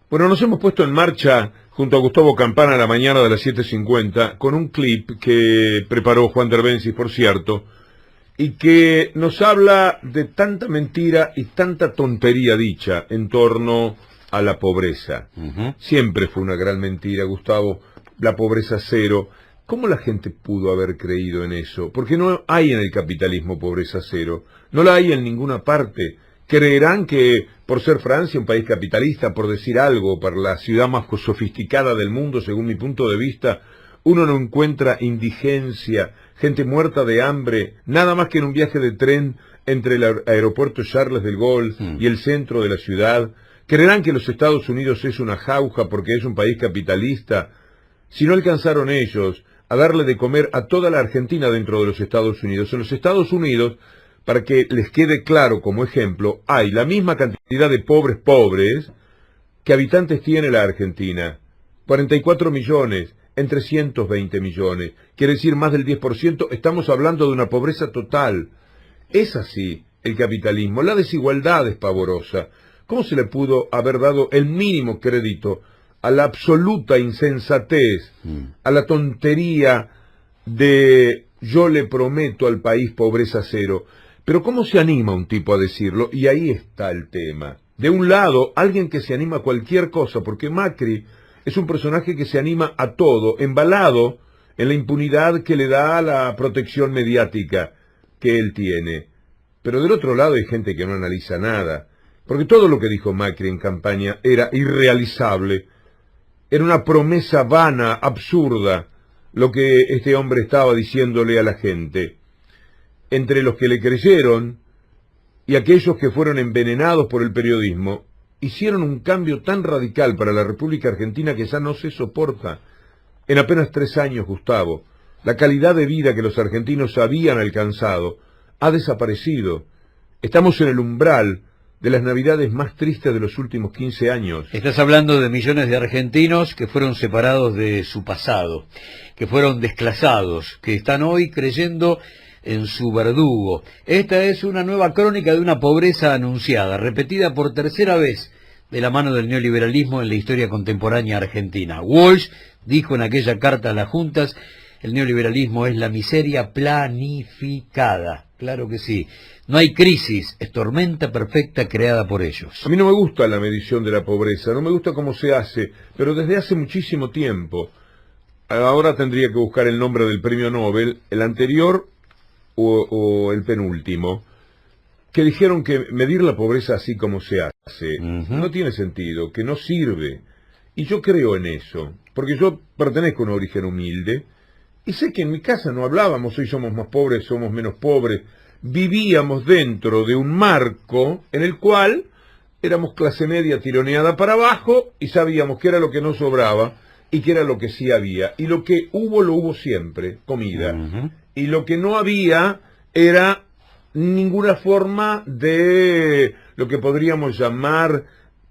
Bueno, nos hemos puesto en marcha junto a Gustavo Campana a la mañana de las 7:50 con un clip que preparó Juan Derbencis, por cierto, y que nos habla de tanta mentira y tanta tontería dicha en torno a la pobreza. Siempre fue una gran mentira, Gustavo, la pobreza cero. ¿Cómo la gente pudo haber creído en eso? Porque no hay en el capitalismo pobreza cero, no la hay en ninguna parte. Creerán que por ser Francia un país capitalista, por decir algo, para la ciudad más sofisticada del mundo, según mi punto de vista, uno no encuentra indigencia, gente muerta de hambre, nada más que en un viaje de tren entre el aeropuerto Charles de Gaulle y el centro de la ciudad. Creerán que los Estados Unidos es una jauja porque es un país capitalista. Si no alcanzaron ellos a darle de comer a toda la Argentina dentro de los Estados Unidos, en los Estados Unidos, para que les quede claro como ejemplo, hay la misma cantidad de pobres que habitantes tiene la Argentina. 44 millones en 320 millones. Quiere decir más del 10%. Estamos hablando de una pobreza total. Es así el capitalismo. La desigualdad es pavorosa. ¿Cómo se le pudo haber dado el mínimo crédito a la absoluta insensatez, a la tontería de yo le prometo al país pobreza cero? Pero ¿cómo se anima un tipo a decirlo? Y ahí está el tema. De un lado, alguien que se anima a cualquier cosa, porque Macri es un personaje que se anima a todo, embalado en la impunidad que le da la protección mediática que él tiene. Pero del otro lado hay gente que no analiza nada, porque todo lo que dijo Macri en campaña era irrealizable, era una promesa vana, absurda, lo que este hombre estaba diciéndole a la gente. Entre los que le creyeron y aquellos que fueron envenenados por el periodismo, hicieron un cambio tan radical para la República Argentina que ya no se soporta. En apenas 3 años, Gustavo, la calidad de vida que los argentinos habían alcanzado ha desaparecido. Estamos en el umbral de las navidades más tristes de los últimos 15 años. Estás hablando de millones de argentinos que fueron separados de su pasado, que fueron desclasados, que están hoy creyendo en su verdugo. Esta es una nueva crónica de una pobreza anunciada, repetida por tercera vez de la mano del neoliberalismo en la historia contemporánea argentina. Walsh dijo en aquella carta a las juntas, el neoliberalismo es la miseria planificada. Claro que sí. No hay crisis, es tormenta perfecta creada por ellos. A mí no me gusta la medición de la pobreza, no me gusta cómo se hace, pero desde hace muchísimo tiempo. Ahora tendría que buscar el nombre del premio Nobel, el anterior o el penúltimo, que dijeron que medir la pobreza así como se hace no tiene sentido, que no sirve. Y yo creo en eso, porque yo pertenezco a un origen humilde, y sé que en mi casa no hablábamos, hoy somos más pobres, somos menos pobres, vivíamos dentro de un marco en el cual éramos clase media tironeada para abajo y sabíamos qué era lo que nos sobraba y qué era lo que sí había. Y lo que hubo, lo hubo siempre, comida. Y lo que no había era ninguna forma de lo que podríamos llamar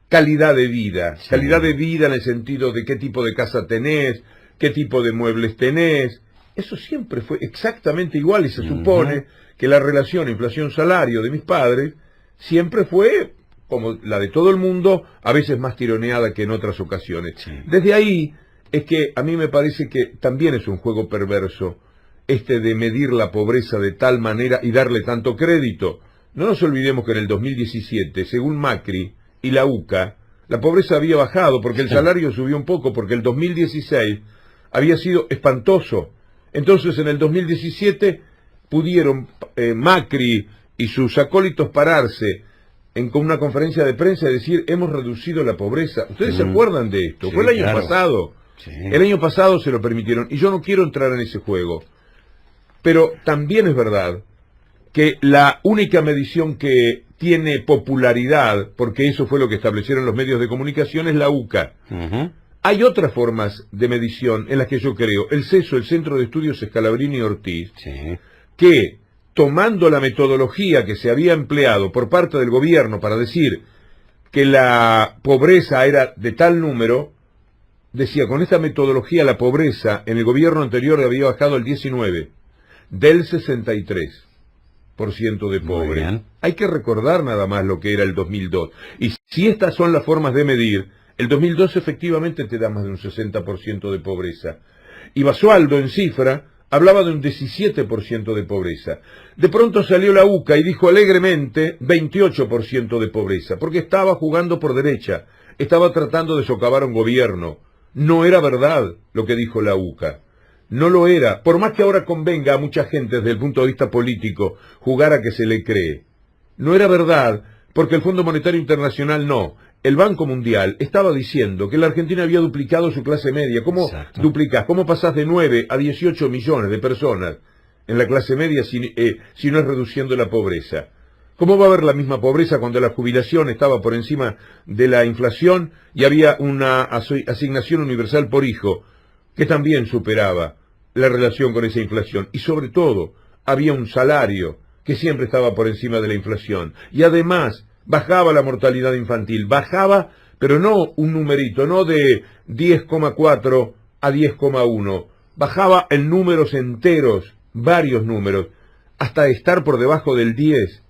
calidad de vida. Sí. Calidad de vida en el sentido de qué tipo de casa tenés, qué tipo de muebles tenés. Eso siempre fue exactamente igual y se supone que la relación inflación-salario de mis padres siempre fue como la de todo el mundo, a veces más tironeada que en otras ocasiones. Sí. Desde ahí es que a mí me parece que también es un juego perverso este de medir la pobreza de tal manera y darle tanto crédito. No nos olvidemos que en el 2017, según Macri y la UCA, la pobreza había bajado porque el salario subió un poco, porque el 2016 había sido espantoso. Entonces en el 2017 pudieron Macri y sus acólitos pararse con una conferencia de prensa y decir, hemos reducido la pobreza. ¿Ustedes se acuerdan de esto? Sí, fue el año pasado. Sí. El año pasado se lo permitieron, y yo no quiero entrar en ese juego. Pero también es verdad que la única medición que tiene popularidad, porque eso fue lo que establecieron los medios de comunicación, es la UCA. Hay otras formas de medición en las que yo creo, el CESO, el Centro de Estudios Scalabrini Ortiz, que tomando la metodología que se había empleado por parte del gobierno para decir que la pobreza era de tal número, decía, con esta metodología la pobreza en el gobierno anterior había bajado al 19%. Del 63% de pobres. Hay que recordar nada más lo que era el 2002. Y si estas son las formas de medir, El 2012 efectivamente te da más de un 60% de pobreza. Y Basualdo en cifra hablaba de un 17% de pobreza. De pronto salió la UCA y dijo alegremente 28% de pobreza, porque estaba jugando por derecha, estaba tratando de socavar a un gobierno. No era verdad lo que dijo la UCA. No lo era, por más que ahora convenga a mucha gente desde el punto de vista político jugar a que se le cree. No era verdad, porque el Fondo Monetario Internacional no. El Banco Mundial estaba diciendo que la Argentina había duplicado su clase media. ¿Cómo duplicás? ¿Cómo pasás de 9 a 18 millones de personas en la clase media si no es reduciendo la pobreza? ¿Cómo va a haber la misma pobreza cuando la jubilación estaba por encima de la inflación y había una asignación universal por hijo que también superaba la relación con esa inflación? Y sobre todo, había un salario que siempre estaba por encima de la inflación. Y además, bajaba la mortalidad infantil. Bajaba, pero no un numerito, no de 10,4 a 10,1. Bajaba en números enteros, varios números, hasta estar por debajo del 10.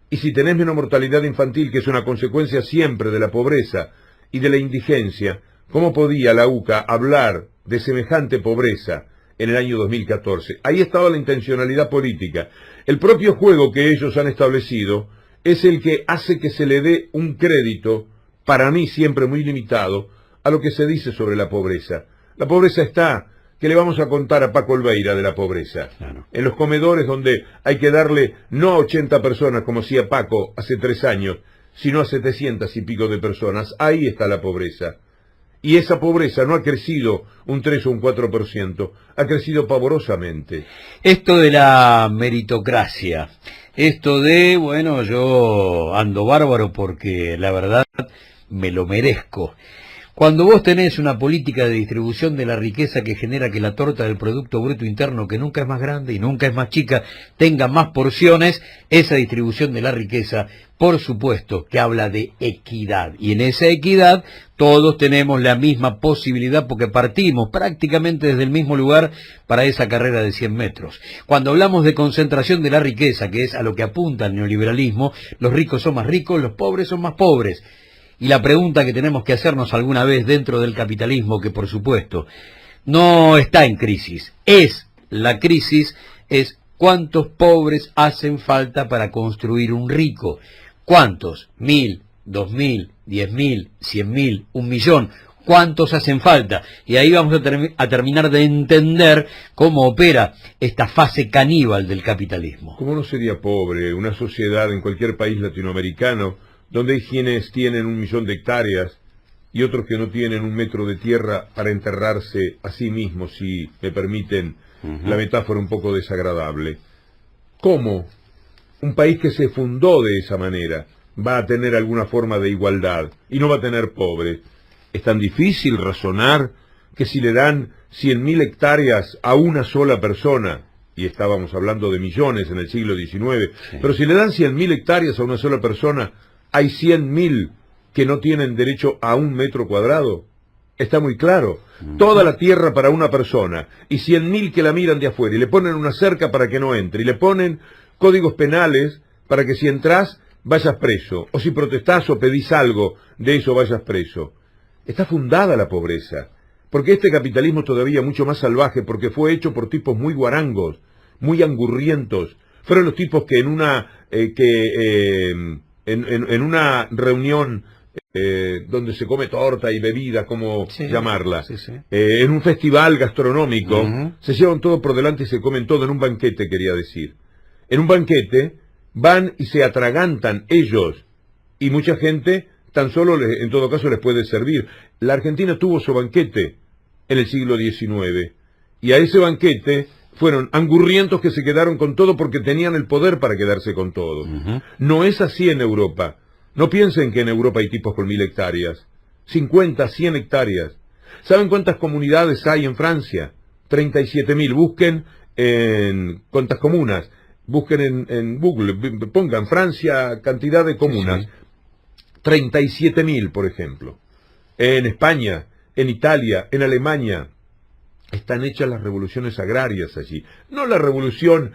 Y si tenés menos mortalidad infantil, que es una consecuencia siempre de la pobreza y de la indigencia, ¿cómo podía la UCA hablar de semejante pobreza en el año 2014? Ahí estaba la intencionalidad política. El propio juego que ellos han establecido es el que hace que se le dé un crédito, para mí siempre muy limitado, a lo que se dice sobre la pobreza. La pobreza está, que le vamos a contar a Paco Olveira de la pobreza. Claro. En los comedores donde hay que darle no a 80 personas, como hacía Paco hace 3 años, sino a 700 y pico de personas. Ahí está la pobreza. Y esa pobreza no ha crecido un 3 o un 4%, ha crecido pavorosamente. Esto de la meritocracia, esto de, bueno, yo ando bárbaro porque la verdad me lo merezco. Cuando vos tenés una política de distribución de la riqueza que genera que la torta del Producto Bruto Interno, que nunca es más grande y nunca es más chica, tenga más porciones, esa distribución de la riqueza, por supuesto, que habla de equidad. Y en esa equidad todos tenemos la misma posibilidad porque partimos prácticamente desde el mismo lugar para esa carrera de 100 metros. Cuando hablamos de concentración de la riqueza, que es a lo que apunta el neoliberalismo, los ricos son más ricos, los pobres son más pobres. Y la pregunta que tenemos que hacernos alguna vez dentro del capitalismo, que por supuesto no está en crisis, la crisis es cuántos pobres hacen falta para construir un rico. ¿Cuántos? 1.000, 2.000, 10.000, 100.000, 1.000.000. ¿Cuántos hacen falta? Y ahí vamos a terminar de entender cómo opera esta fase caníbal del capitalismo. ¿Cómo no sería pobre una sociedad en cualquier país latinoamericano donde hay quienes tienen 1 millón de hectáreas y otros que no tienen 1 metro de tierra para enterrarse a sí mismos, si me permiten la metáfora un poco desagradable? ¿Cómo un país que se fundó de esa manera va a tener alguna forma de igualdad y no va a tener pobres? Es tan difícil razonar que si le dan 100.000 hectáreas a una sola persona, y estábamos hablando de millones en el siglo XIX, pero si le dan 100.000 hectáreas a una sola persona, hay 100.000 que no tienen derecho a 1 metro cuadrado. Está muy claro. Toda la tierra para una persona y 100.000 que la miran de afuera y le ponen una cerca para que no entre y le ponen códigos penales para que si entras vayas preso o si protestás o pedís algo de eso vayas preso. Está fundada la pobreza, porque este capitalismo es todavía mucho más salvaje porque fue hecho por tipos muy guarangos, muy angurrientos. Fueron los tipos que en una reunión donde se come torta y bebida, como llamarla, en un festival gastronómico, se llevan todo por delante y se comen todo en un banquete, quería decir. En un banquete van y se atragantan ellos, y mucha gente tan solo en todo caso les puede servir. La Argentina tuvo su banquete en el siglo XIX, y a ese banquete fueron angurrientos que se quedaron con todo porque tenían el poder para quedarse con todo. No es así en Europa. No piensen que en Europa hay tipos con 1.000 hectáreas, 50, 100 hectáreas. ¿Saben cuántas comunidades hay en Francia? 37.000. Busquen en cuántas comunas. Busquen en Google, pongan Francia, cantidad de comunas. 37.000, por ejemplo. En España, en Italia, en Alemania, están hechas las revoluciones agrarias allí. No la revolución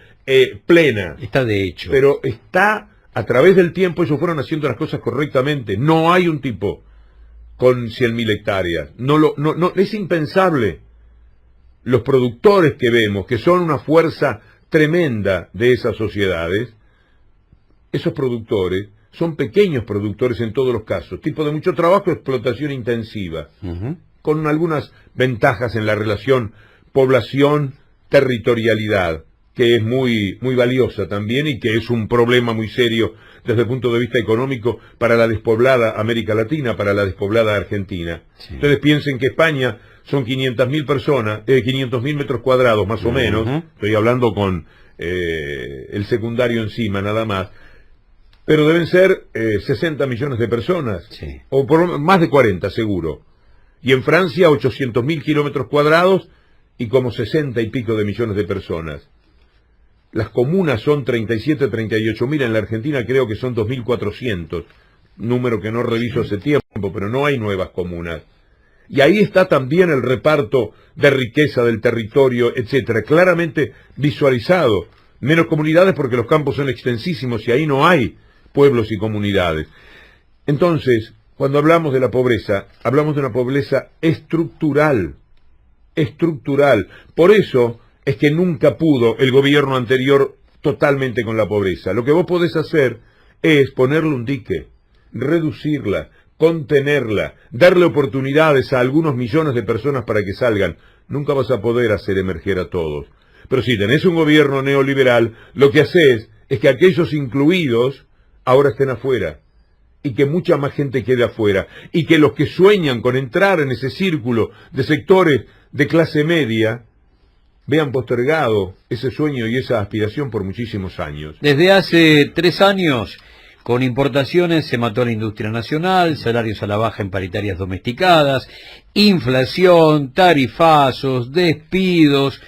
plena. Está de hecho. Pero está, a través del tiempo, ellos fueron haciendo las cosas correctamente. No hay un tipo con 100.000 hectáreas. No, es impensable. Los productores que vemos, que son una fuerza tremenda de esas sociedades, esos productores son pequeños productores en todos los casos, tipo de mucho trabajo, explotación intensiva, con algunas ventajas en la relación población-territorialidad, que es muy valiosa también y que es un problema muy serio desde el punto de vista económico para la despoblada América Latina, para la despoblada Argentina. Sí. Ustedes piensen que España son 500.000 personas, 500.000 metros cuadrados más o menos, estoy hablando con el secundario encima nada más, pero deben ser 60 millones de personas, o por más de 40 seguro. Y en Francia 800.000 kilómetros cuadrados y como 60 y pico de millones de personas. Las comunas son 37, 38.000, en la Argentina creo que son 2.400, número que no reviso hace tiempo, pero no hay nuevas comunas. Y ahí está también el reparto de riqueza del territorio, etcétera, claramente visualizado. Menos comunidades porque los campos son extensísimos y ahí no hay pueblos y comunidades. Entonces, cuando hablamos de la pobreza, hablamos de una pobreza estructural. Estructural. Por eso es que nunca pudo el gobierno anterior totalmente con la pobreza. Lo que vos podés hacer es ponerle un dique, reducirla, contenerla, darle oportunidades a algunos millones de personas para que salgan. Nunca vas a poder hacer emerger a todos. Pero si tenés un gobierno neoliberal, lo que haces es que aquellos incluidos ahora estén afuera, y que mucha más gente quede afuera, y que los que sueñan con entrar en ese círculo de sectores de clase media, vean postergado ese sueño y esa aspiración por muchísimos años. Desde hace 3 años, con importaciones se mató a la industria nacional, salarios a la baja en paritarias domesticadas, inflación, tarifazos, despidos.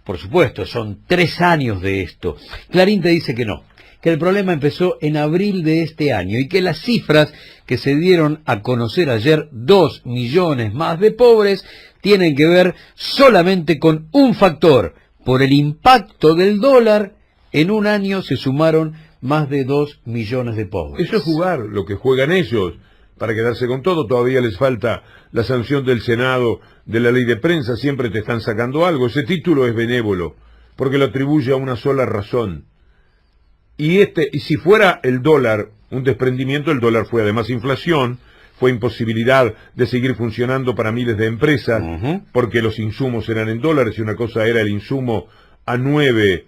Por supuesto, son 3 años de esto. Clarín te dice que no, que el problema empezó en abril de este año y que las cifras que se dieron a conocer ayer, 2 millones más de pobres, tienen que ver solamente con un factor. Por el impacto del dólar, en un año se sumaron más de 2 millones de pobres. Eso es jugar, lo que juegan ellos, para quedarse con todo. Todavía les falta la sanción del Senado de la ley de prensa, siempre te están sacando algo. Ese título es benévolo, porque lo atribuye a una sola razón. Y si fuera el dólar un desprendimiento, el dólar fue además inflación, fue imposibilidad de seguir funcionando para miles de empresas, porque los insumos eran en dólares, y una cosa era el insumo a 9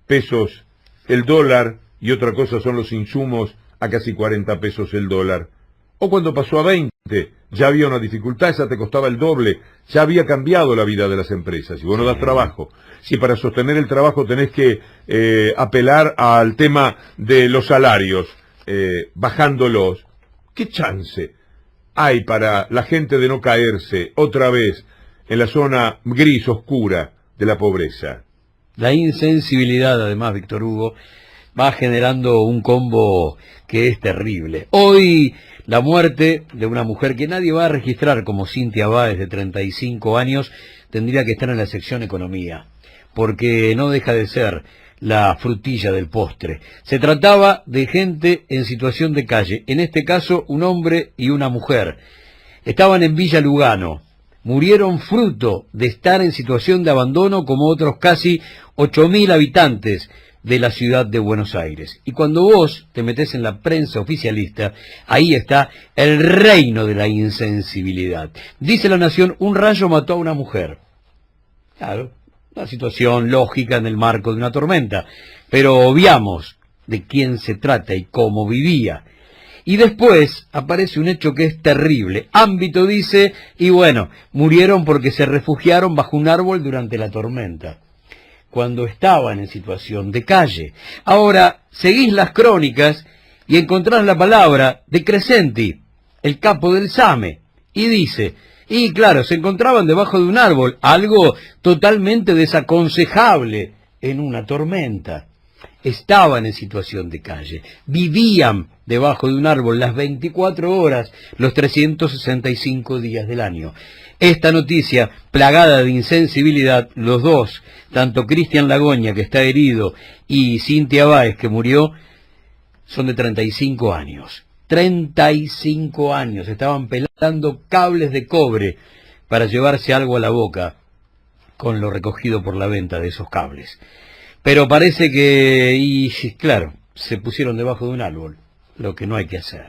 pesos el dólar, y otra cosa son los insumos a casi 40 pesos el dólar. O cuando pasó a 20, ya había una dificultad, esa te costaba el doble, ya había cambiado la vida de las empresas, y vos no das trabajo. Si para sostener el trabajo tenés que apelar al tema de los salarios, bajándolos, ¿qué chance hay para la gente de no caerse otra vez en la zona gris oscura de la pobreza? La insensibilidad, además, Víctor Hugo, va generando un combo que es terrible. Hoy, la muerte de una mujer que nadie va a registrar como Cintia Báez, de 35 años, tendría que estar en la sección economía, porque no deja de ser la frutilla del postre. Se trataba de gente en situación de calle, en este caso un hombre y una mujer. Estaban en Villa Lugano, murieron fruto de estar en situación de abandono como otros casi 8.000 habitantes de la ciudad de Buenos Aires. Y cuando vos te metés en la prensa oficialista, ahí está el reino de la insensibilidad. Dice La Nación, un rayo mató a una mujer. Claro, una situación lógica en el marco de una tormenta, pero obviamos de quién se trata y cómo vivía. Y después aparece un hecho que es terrible. Ámbito dice, y bueno, murieron porque se refugiaron bajo un árbol durante la tormenta, cuando estaban en situación de calle. Ahora, seguís las crónicas y encontrás la palabra de Crescenti, el capo del SAME, y dice, y claro, se encontraban debajo de un árbol, algo totalmente desaconsejable en una tormenta. Estaban en situación de calle, vivían debajo de un árbol las 24 horas, los 365 días del año. Esta noticia, plagada de insensibilidad, los dos, tanto Cristian Lagoña, que está herido, y Cintia Báez, que murió, son de 35 años. 35 años, estaban pelando cables de cobre para llevarse algo a la boca con lo recogido por la venta de esos cables. Pero parece que, y claro, se pusieron debajo de un árbol, lo que no hay que hacer.